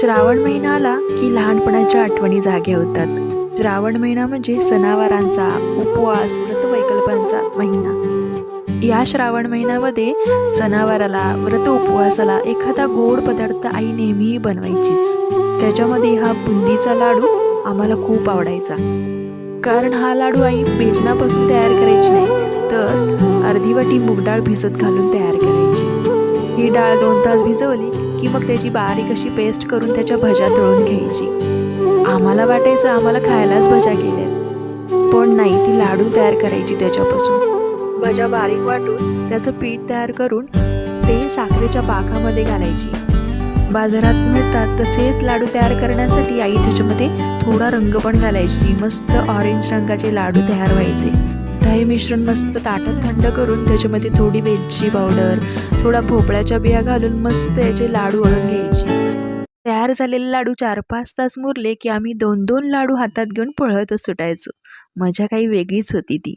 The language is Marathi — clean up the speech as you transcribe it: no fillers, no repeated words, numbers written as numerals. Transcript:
श्रावण महिना आला की लहानपणाच्या आठवणी जाग्या होतात. श्रावण महिना म्हणजे सणावारांचा, उपवास, व्रतवैकल्पांचा महिना. या श्रावण महिन्यामध्ये सणावाराला, व्रत उपवासाला एखादा गोड पदार्थ आई नेहमीही बनवायचीच. त्याच्यामध्ये हा बुंदीचा लाडू आम्हाला खूप आवडायचा. कारण हा लाडू आई बेसनापासून तयार करायची नाही, तर अर्धी वाटी मूग डाळ भिजत घालून तयार करायची. ही डाळ 2 तास भिजवली की मग त्याची बारीक अशी पेस्ट करून त्याच्या भज्या तळून घ्यायची. आम्हाला वाटायचं आम्हाला खायलाच भज्या केल्यात, पण नाही, ती लाडू तयार करायची त्याच्यापासून. भज्या बारीक वाटून त्याचं पीठ तयार करून ते साखरेच्या पाकामध्ये घालायची. बाजारात मिळतात तसेच लाडू तयार करण्यासाठी आई त्याच्यामध्ये थोडा रंग पण घालायची. मस्त ऑरेंज रंगाचे लाडू तयार व्हायचे. हे मिश्रण मस्त ताटात थंड करून त्याच्यामध्ये थोडी वेलची पावडर, थोडा भोपळ्याच्या बिया घालून मस्त याचे लाडू वळून घ्यायचे. तयार झालेले लाडू 4-5 तास मुरले की आम्ही 2-2 लाडू हातात घेऊन पळतच सुटायचो. मजा काही वेगळीच होती ती.